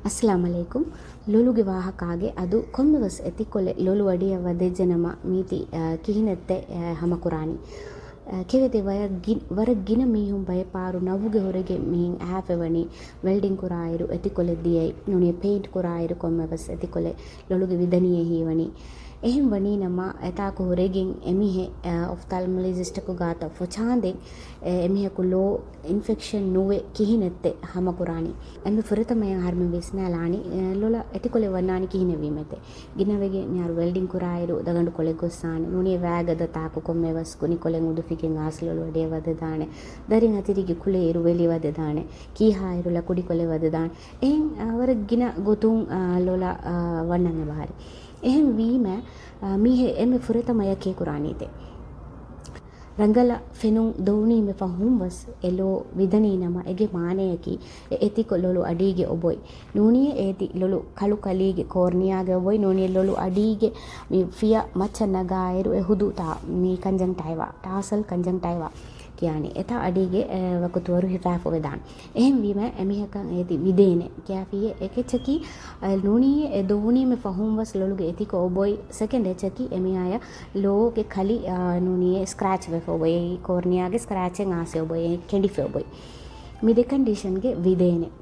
ಅಸ್ಸಲಾಮು ಅಲೈಕುಂ ಲೊಲುಗೆ ವಾಹಕಾಗೆ ಅದು ಕೊಮ್ಮೆವಸ್ ಎತಿಕೊಲೆ ಲೊಲು ಅಡಿಯ ವದೆಜ್ಜನಮ ಮೀತಿ ಕಿಹಿನೆತ್ತೆ ಹಮಕುರಾಣಿ ಕೆವೆದೆ ವರ ಗಿನ ಮೀಹುಂ ಬಯಪಾರು ನವುಗೆ ಹೊರಗೆ ಮೀಹಿಂ ಆಫೆವಣಿ ವೆಲ್ಡಿಂಗ್ ಕುರಾಯಿರು ಎತಿಕೊಲೆ ದಿಯೈ ನುಣಿಯ ಪೇಂಟ್ ಕುರಾಯಿರು ಕೊಮ್ಮೆವಸ್ ಎತಿಕೊಲೆ ಲೊಲುಗೆ ವಿದನಿಯೆ ಹೀವಣಿ එහෙම වනී නම එතාක හොරෙගින් එමිහෙ ඔෆ්තල්මොලොජිස්ට්කු ගාත ෆොචාන්දෙන් එමිහෙකු ලෝ ඉන්ෆෙක්ෂන් නුවේ කිහිනෙත්තේ හමකුරානි එමෙ ෆුරතමයන් හර්ම විස්නාලානි ලොල එටිකොලෙ වන්නානි කිහිනෙවීමෙතේ ගිනවෙගේ න්යාරු වෙල්ඩින් කුරායිරු දගඬු කොලෙ ගොස්සානි නුනිය වෑගද තාකු කොම්මෙවස් කුනි කොලෙන් උදුෆිකෙන් ආස්ලොල වඩේ වද දානේ දරින් අතිරිගේ කුලේ ඉරු වෙලි වද දානේ කීහායිරු ලකුඩි කොලෙ වද දානේ එහෙන් වර ගින ගොතුන් ලොල වන්නන්න බහරි එහෙම වීම මීහෙ එමෙ ෆුරතමයකේ කුරානීතේ ರಂಗಲ ಫೆನುಂ ದೌಣೀಮೆ ಫಹುಂವಸ್ ಎಲೋ ವಿದನೀನಮ ಎಗೆ ಮಾನೆಯಕಿ ಎತಿಕೊ ಲೊಲು ಅಡೀಗೆ ಒಬೊಯ್ ನೂನಿಯೆ ಏತಿ ಲೊಲು ಕಳು ಕಲೀಗೆ ಕೋರ್ನಿಯಾಗೆ ಒಬೊಯ್ ನೂನಿಯೆ ಲೊಲು ಅಡೀಗೆ ಮಿ ಫಿಯ ಮಚ್ಚನ್ನಗಾಯರು ಎಹುದು ತಾ ಮೀ ಕಂಜಂಕ್ಟೈವಾ ಟಾಸಲ್ ಕಂಜಂಕ್ಟೈವಾ කියන්නේ එතා අඩිගේ වකුතුවරු හිෆාෆෝ වෙදාන එහෙන් වීම එමිහකන් ඒති විදේනේ කැෆියේ එකෙචකි නූනියේ එදෝනීමේ ෆහුම්වස් ලොලුගේ එතික ඔබොයි සෙකන්ඩ් එචකි එමියාය ලෝගේ කලි නූනියේ ස්ක්‍රැච් වෙෆොබොයි කෝර්නියාගේ ස්ක්‍රැචෙන් ආසේ ඔබොයි කෙන්ඩිෆේ ඔබොයි මිදේ කන්ඩිෂන්ගේ විදේනේ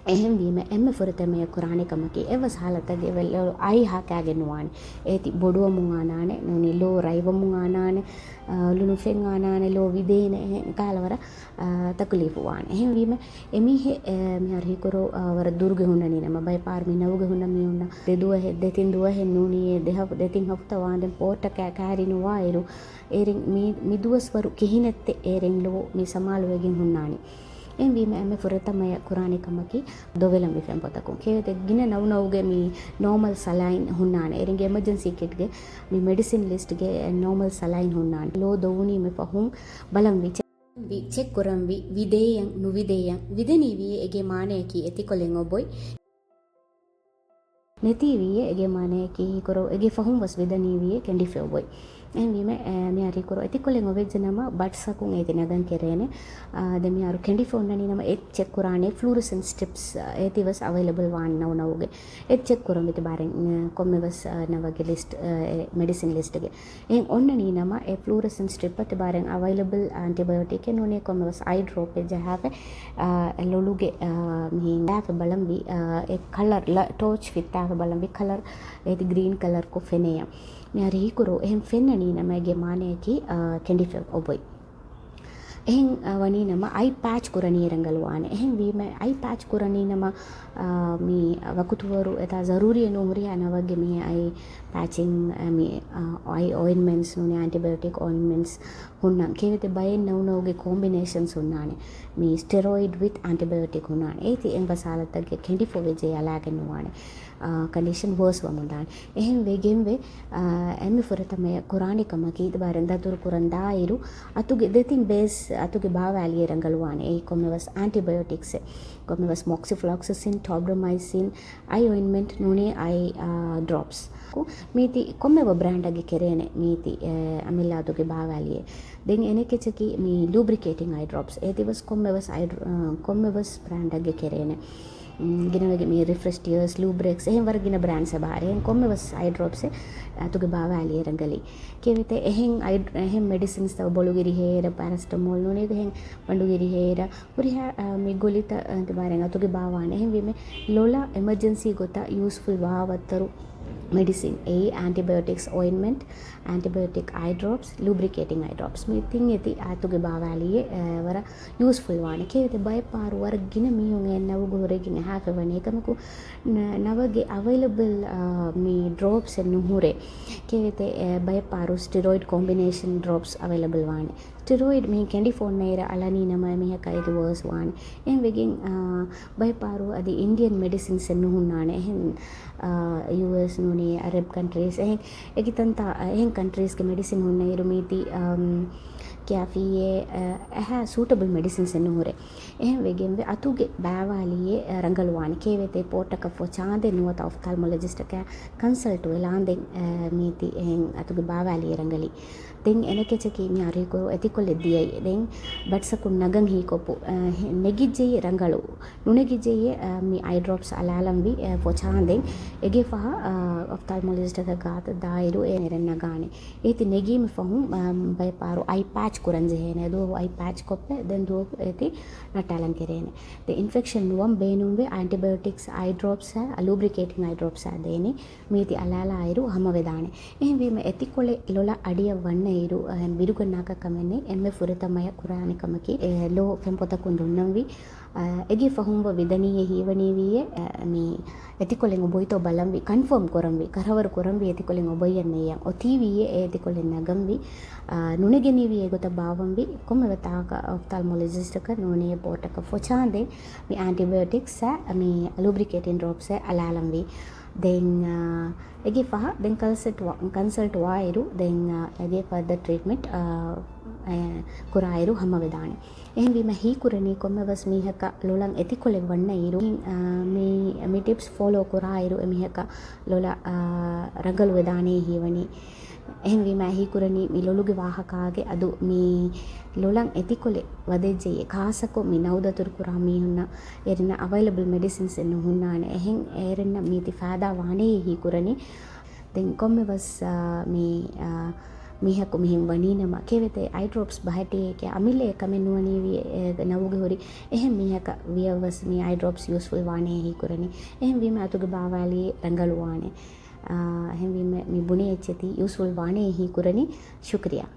එහෙන් වීම එම්ම ෆොරතමය කුරානිකමකි එවස් ಹಾಲතಗೆ වෙල්ල අයි හාකෑගෙන නුවානේ ඒති බොඩුව මුං ආනානේ නුනි ලෝ රයිව මුං ආනානේ ලුණු ෆෙන් ආනානේ ලෝ විදේනේ කාලවර තකුලිපුවානේ එහෙන් වීම එමිහෙ මිහරි කරෝ වර දුර්ග හුන්නනි නම බයි පාර්මි නවුග හුන්න මි උන්න දෙදුව දෙතින් දුව හෙ නුනියේ දෙතින් හප්ත වාන්දෙන් පෝට කෑරි නුවායිරු ඒරින් මිදුවස්වරු කිහිනෙත්තේ ඒරින් ලෝ මි සමාලුවගෙන් හුන්නානි එම් වීම එමෙ ෆුරතමය කුරානිකමකි දොවෙලම් විෆෙන් පොතකුන් කේවත ගින නවුනවුගේ මි නෝමල් සලයින් හුන්නානේ එරින්ගේ එමර්ජන්සි කිට්ගේ මි මෙඩිසින් ලිස්ට්ගේ නෝමල් සලයින් හුන්නානේ ලෝ දොවුනි මෙ පහුන් බලම් ವಿ ಚೆಕ್ ಕುರಂವಿ ವಿಧೇಯಂ ನುವಿಧೇಯಂ ವಿಧನಿವಿಯೇ ಎಗೆ ಮಾನೆಯಕಿ ಎತಿಕೊಲೆಂ ಒಬೊಯ್ ನೆತಿವಿಯೇ ಎಗೆ ಮಾನೆಯಕಿ ಕೊರೋ ಎಗೆ ಫಹುಂ ವಸ್ ವಿಧನಿವಿಯೇ ಕೆಂಡಿಫೆ ಒಬೊಯ್ එහෙන් වීම මෙයාරි කරෝ එතිකොලෙන් ඔවෙජ්ජනම බට්සකුන් ඒති නගන් කෙරේනේ දෙමියාරු කෙන්ඩි ෆොන්නනි නම එත් ಚೆಕ್ ಕುರಾನೆ ಫ್ಲೂರೆಸೆಂಟ್ ಸ್ಟ್ರಿಪ್ಸ್ ಏತಿವಸ್ ಅವೈಲಬಲ್ ವಾನ್ ನವಗೆ ಎತ್ ಚೆಕ್ ಕುರಂ ಇತಿ ಬಾರೆನ್ ಕೊಮ್ಮೆವಸ್ ನವಗೆ ಲಿಸ್ಟ್ ಮೆಡಿಸಿನ್ ಲಿಸ್ಟ್ಗೆ එහෙන් ඔන්නනි නම ඒ ಫ್ಲೂರೆಸೆಂಟ್ ಸ್ಟ್ರಿಪ್ ಅತಿ ಬಾರೆನ್ ಅವೈಲಬಲ್ ಆಂಟಿಬಯೋಟಿಕ್ ನುನೆ ಕೊಮ್ಮೆವಸ್ ಐ ಡ್ರಾಪ್ ಜಹಾವೆ ಲೊಲುಗೆ ಮೀನ್ ದಾಫ ಬಳಂಬಿ ඒ ಕಲರ್ ಟೋಚ್ ಫಿಟ್ ದಾಫ ಬಳಂಬಿ ಕಲರ್ ඒති ಗ್ರೀನ್ ಕಲರ್ ಕೊ ಫೆನೆಯ මෙයාරි හිකුරෝ එහෙන් ෆෙන්නනි නමගේ මානයකි කෙන්ඩිෆෙ ඔබොයි එහෙන් වනී නම අයි පැච් කුරණී රංගලවානේ එහෙන් වීම අයි පැච් කුරණී නම මී වකුතුවරු එතා ज़रूरी නෝරිය නවගේ මී අයි පැචින් මී අයි ඔයින්ට්මන්ට්ස් නුනේ ඇන්ටිබයොටික් ඔයින්ට්මන්ට්ස් හුන්නම් කේවිත බයෙන් නවුනවගේ කොම්බිනේෂන්ස් හුන්නානේ මී ස්ටෙරොයිඩ් විත් ඇන්ටිබයොටික් හුන්නානේ ඒති එම්බසාලතගේ කෙන්ඩිෆෝ වෙජේ අලාගෙන නුවානේ ಕಂಡೀಷನ್ ವರ್ಸ್ ವಮುಂದಾನ್ එහෙන් වෙගෙන්වේ එමි ෆොරතමය කුරානිකමකි ඉදබාරෙන් දතුරු කුරන්දායිරු අතුගේ දෙතින් බේස් අතුගේ බාවැලිය රංගලවානේ ඒ කොම්මවස් ඇන්ටිබයොටික්ස් කොම්මවස් මොක්සිෆ්ලොක්සසින් ටොබ්‍රොමයිසින් අයි ඔයින්ට්මන්ට් නුනේ අයි ඩ්‍රොප්ස් මීති කොම්මව බ්‍රෑන්ඩගේ කෙරේනේ මීති අමිලාතුගේ බාවැලිය දෙන් එනෙකෙචකි මී ලුබ්‍රිකේටින් අයි ඩ්‍රොප්ස් ඒ දිවස් කොම්මවස් බ්‍රෑන්ඩගේ කෙරේනේ गिनवेगे मी रिफ्रेश टियर्स लूब्रेक्स එහෙන් වර්ගින බ්‍රෑන්ඩ්ස් බාර එහෙන් කොම්මවස් අයි ඩ්‍රොප්ස් අතුගේ බාවැලිය රංගලි කෙවිත එහෙන් මෙඩිසින්ස් තව බොලුගිරි හේර පැරස්ටමෝල් නුනේ එහෙන් පඬුගිරි හේර පුරිහා මේ ගොලිත අන්තිබාරෙන් අතුගේ බාවාන එහෙන් වීම ලොලා එමර්ජන්සි ගොත යූස්ෆුල් වාවත්තරු medicine a antibiotics ointment antibiotic eye drops lubricating eye drops මේ තින් ඇති ආතුගේ බාවැලියේ වර යූස්ෆුල් වානේ කේවිත බය පාරු වර්ගින මියුන් එන්නව ගොරේකින් හැකවනේ එකමකු නවගේ අවైలබල් මේ drops නුහුරේ කේවිත බය පාරු steroid combination drops available වානේ steroid මේ කැන්ඩි ෆෝන් නේර අලනී නම මෙහ කයිද වර්ස් වානේ එන් වෙගෙන් බය පාරු අදි ඉන්දියන් මෙඩිසින්ස් නුහුන්නානේ එහෙන් US නුනේ අරබ් කන්ට්‍රීස් එහෙන් එකිතන්ත එහෙන් කන්ට්‍රීස් ගේ මෙඩිසින් හුන්නේ රුමීති කැෆියේ ඇහැ සූටබල් මෙඩිසින්ස් එනුහුරේ එහෙන් වෙගෙන්වේ අතුගේ බෑවාලියේ රංගලුවානි කේවෙතේ පෝට්ටක ෆොචාන්දේ නුවත ඔෆ්තල්මොලොජිස්ට් එක කන්සල්ට් වෙලාන්දෙන් මීති එහෙන් අතුගේ බෑවාලියේ රංගලි දෙන් එනකෙචකි මි අරිකෝ එතිකොල්ලෙ දියයි දෙන් බට්සකු නගන් හීකොපු නෙගිජ්ජෙයි රංගලු නුනෙගිජ්ජෙයි මි අයි ඩ්‍රොප්ස් අලාලම්වි ෆොචාන්දෙන් එගේ ෆහ ඔෆ්තල්මොලොජිස්ට් එක ගාත දායිරු ඒ නිරන් නගානේ ඒති නෙගීම ෆහුම් බයපාරු අයි පැච් කුරන්ජ හේනේ දෝ අයි පැච් කොප්පේ දෙන් දෝ ඒති නටලන් කෙරේනේ ද ඉන්ෆෙක්ෂන් නුවම් බේනුම්වේ ඇන්ටිබයොටික්ස් අයි ඩ්‍රොප්ස් ලුබ්‍රිකේටිං අයි ඩ්‍රොප්ස් දේනි මීති අලාලා අයිරු හැම වෙදානේ එහෙන් වීම එතිකොලේ ලොල අඩිය වන්න ඉරු බිරුගනාක කමන්නේ එම්මෙ ෆුරතමය කුරානිකමකි ලෝ පෙම්පොතකුන් දුන්නම්වි එගේ ෆහුම්ව විදනීය හීවනීවියේ මේ එතිකොලෙන් ඔබයිතෝ බලම්වි කන්ෆර්ම් කොරම්වි කරවර කොරම්වි එතිකොලෙන් ඔබයන්නේ යන් ඔතීවියේ එතිකොලෙන් නගම්වි නුනෙගෙනීවියේ ගොත බාවම්වි කොම්මවතාක ඔෆ්තල්මොලොජිස්ට් එක නුනේ පොටක ෆොචාන්දේ මේ ඇන්ටිබයොටික්ස් මේ ලුබ්‍රිකේටින් ඩ්‍රොප්ස් අලාලම්වි then එගේ පහ then කන්සල්ට් වායිරු then එගේ further treatment කුරායිරු හැම වෙදානේ එහෙන් වීම හී කුරණී කොම්මවස් මීහක ලොලන් එතිකොලෙ වන්න ඉරු මේ ටිප්ස් ෆෝලෝ කුරායිරු එමිහක ලොල රගලු වෙදානේ හීවනි එහෙන් වීම හී කුරණී මි ලොලුගේ වාහකාගේ අදු මේ ලොලන් එතිකොලෙ වදෙජ්ජේ කාසකො මි නවදතුරු කුරා මීහුන්න එරින අවైలබල් මෙඩිසින්ස් එන්න හුන්නානේ එහෙන් එරින මීති ෆාදා වානේ හී කුරණී then කොම්මවස් මේ මිහකු මිහිම් වනීනම කෙවෙතේ අයි ඩ්‍රොප්ස් බහටේ කිය අමිලේ කමෙනුවනී නවුගේ හොරි එහෙන් මිහක වියවස් මේ අයි ඩ්‍රොප්ස් යූස්ෆුල් වානේ හි කුරණි එහෙන් වීම අතුගේ බාවාලී රංගලු වානේ එහෙන් වීම මි බුනේ එච්චති යූස්ෆුල් වානේ හි කුරණි ශුක්‍රියා